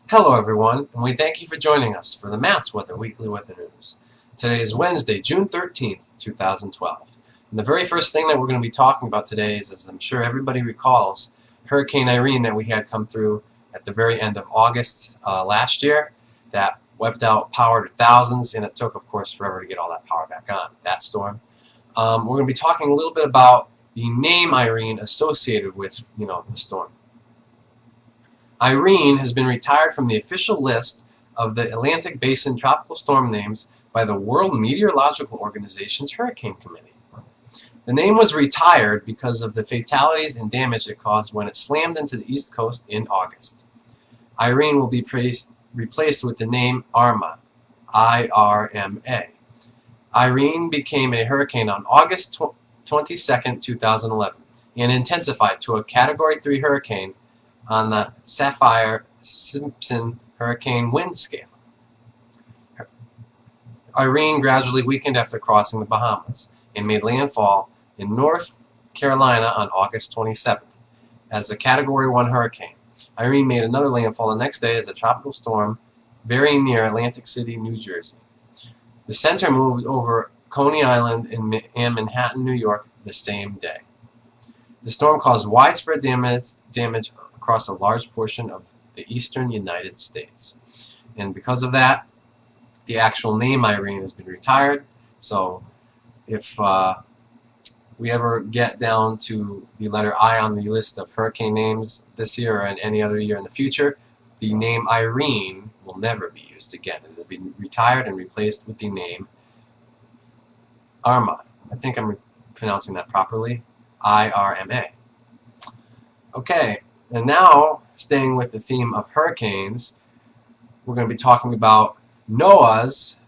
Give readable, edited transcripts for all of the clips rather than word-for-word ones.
Hello everyone, and we thank you for joining us for the Matt's Weather Weekly Weather News. Today is Wednesday, June 13th, 2012. And the very first thing that we're going to be talking about today is, as I'm sure everybody recalls, Hurricane Irene that we had come through at the very end of August last year that wiped out power to thousands, and it took, of course, forever to get all that power back on, that storm. We're going to be talking a little bit about the name Irene associated with, the storm. Irene has been retired from the official list of the Atlantic Basin tropical storm names by the World Meteorological Organization's Hurricane Committee. The name was retired because of the fatalities and damage it caused when it slammed into the East Coast in August. Irene will be replaced with the name Irma, I-R-M-A. Irene became a hurricane on August 22, 2011, and intensified to a Category 3 hurricane on the Saffir-Simpson hurricane wind scale. Irene gradually weakened after crossing the Bahamas and made landfall in North Carolina on August 27th as a Category 1 hurricane. Irene made another landfall the next day as a tropical storm very near Atlantic City, New Jersey. The center moved over Coney Island and Manhattan, New York the same day. The storm caused widespread damage across a large portion of the eastern United States. And because of that, the actual name Irene has been retired. So if we ever get down to the letter I on the list of hurricane names this year or in any other year in the future, the name Irene will never be used again. It has been retired and replaced with the name Irma. I think I'm pronouncing that properly. I-R-M-A. Okay, and now, staying with the theme of hurricanes, we're going to be talking about NOAA's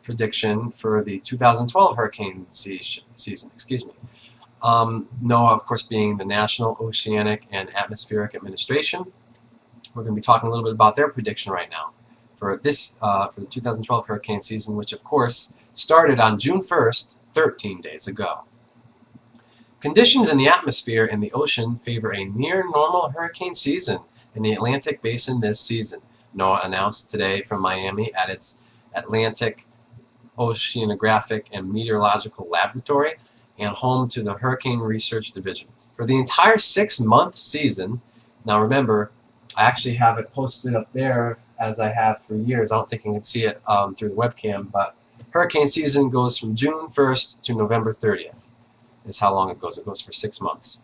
prediction for the 2012 hurricane season. NOAA, of course, being the National Oceanic and Atmospheric Administration. We're going to be talking a little bit about their prediction right now for this for the 2012 hurricane season, which, of course, started on June 1st, 13 days ago. Conditions in the atmosphere and the ocean favor a near-normal hurricane season in the Atlantic Basin this season, NOAA announced today from Miami at its Atlantic Oceanographic and Meteorological Laboratory and home to the Hurricane Research Division. For the entire 6-month season, now remember, I actually have it posted up there as I have for years. I don't think you can see it through the webcam, but hurricane season goes from June 1st to November 30th. Is how long it goes. It goes for 6 months.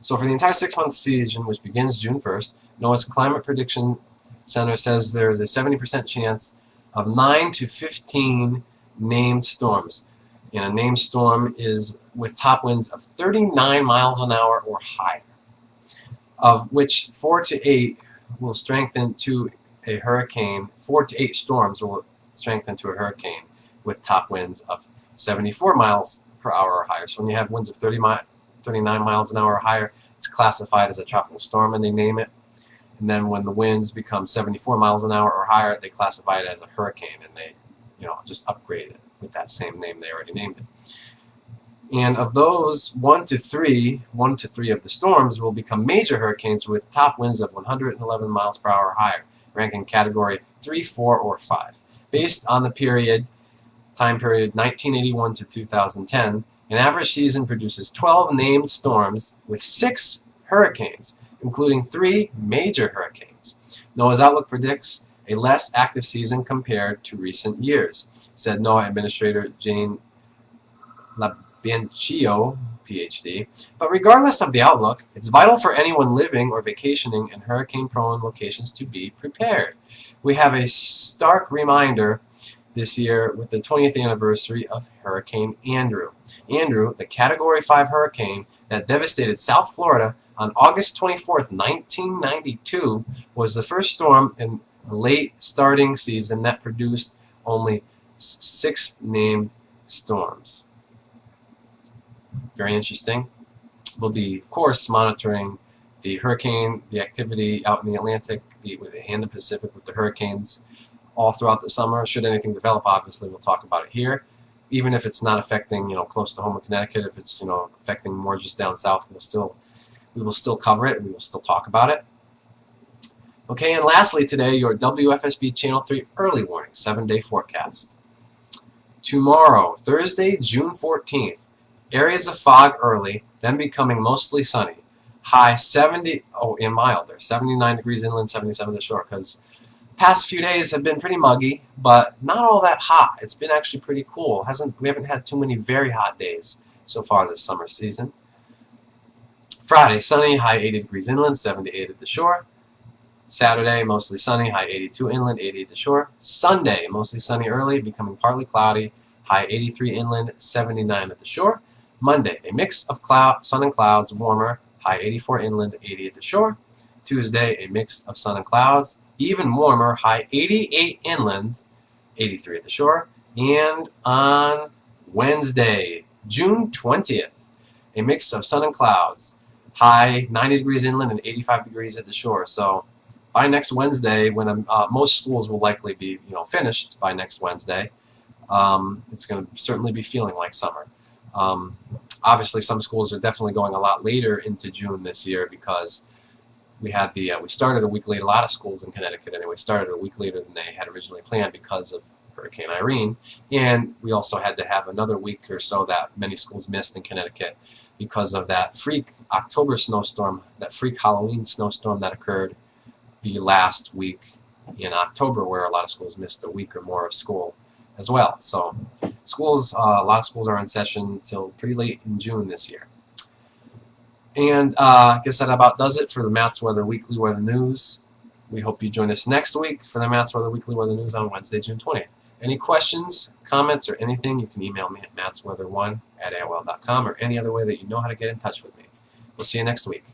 So for the entire 6-month season, which begins June 1st, NOAA's Climate Prediction Center says there is a 70% chance of 9 to 15 named storms. And a named storm is with top winds of 39 miles an hour or higher, of which 4 to 8 will strengthen to a hurricane. 4 to 8 storms will strengthen to a hurricane with top winds of 74 miles per hour or higher. So when you have winds of 39 miles an hour or higher, it's classified as a tropical storm and they name it. And then when the winds become 74 miles an hour or higher, they classify it as a hurricane and they, just upgrade it with that same name they already named it. And of those, one to three of the storms will become major hurricanes with top winds of 111 miles per hour or higher, ranking category 3, 4, or 5. Based on the time period 1981 to 2010, an average season produces 12 named storms with 6 hurricanes, including 3 major hurricanes. NOAA's outlook predicts a less active season compared to recent years, said NOAA Administrator Jane Labianchio, PhD. But regardless of the outlook, it's vital for anyone living or vacationing in hurricane-prone locations to be prepared. We have a stark reminder this year with the 20th anniversary of Hurricane Andrew. Andrew, the Category 5 hurricane that devastated South Florida on August 24, 1992, was the first storm in a late starting season that produced only 6 named storms. Very interesting. We'll be, of course, monitoring the activity out in the Atlantic and the Pacific with the hurricanes all throughout the summer. Should anything develop, obviously, we'll talk about it here. Even if it's not affecting, close to home in Connecticut, if it's, affecting more just down south, we will still cover it and we will still talk about it. Okay, and lastly today, your WFSB Channel 3 early warning, 7-day forecast. Tomorrow, Thursday, June 14th, areas of fog early, then becoming mostly sunny. High 70, and milder, 79 degrees inland, 77 to the shore, because past few days have been pretty muggy, but not all that hot. It's been actually pretty cool. We haven't had too many very hot days so far this summer season. Friday, sunny, high 80 degrees inland, 78 at the shore. Saturday, mostly sunny, high 82 inland, 80 at the shore. Sunday, mostly sunny early, becoming partly cloudy, high 83 inland, 79 at the shore. Monday, a mix of sun and clouds, warmer, high 84 inland, 80 at the shore. Tuesday, a mix of sun and clouds, even warmer, high 88 inland, 83 at the shore. And on Wednesday, June 20th, a mix of sun and clouds, high 90 degrees inland and 85 degrees at the shore. So by next Wednesday, when most schools will likely be finished by next Wednesday, it's going to certainly be feeling like summer. Obviously, some schools are definitely going a lot later into June this year because we had we started a week late. A lot of schools in Connecticut anyway started a week later than they had originally planned because of Hurricane Irene, and we also had to have another week or so that many schools missed in Connecticut because of that freak October snowstorm, that freak Halloween snowstorm that occurred the last week in October, where a lot of schools missed a week or more of school as well. So schools, a lot of schools are in session till pretty late in June this year. And I guess that about does it for the Matt's Weather Weekly Weather News. We hope you join us next week for the Matt's Weather Weekly Weather News on Wednesday, June 20th. Any questions, comments, or anything, you can email me at mattsweather1@aol.com or any other way that you know how to get in touch with me. We'll see you next week.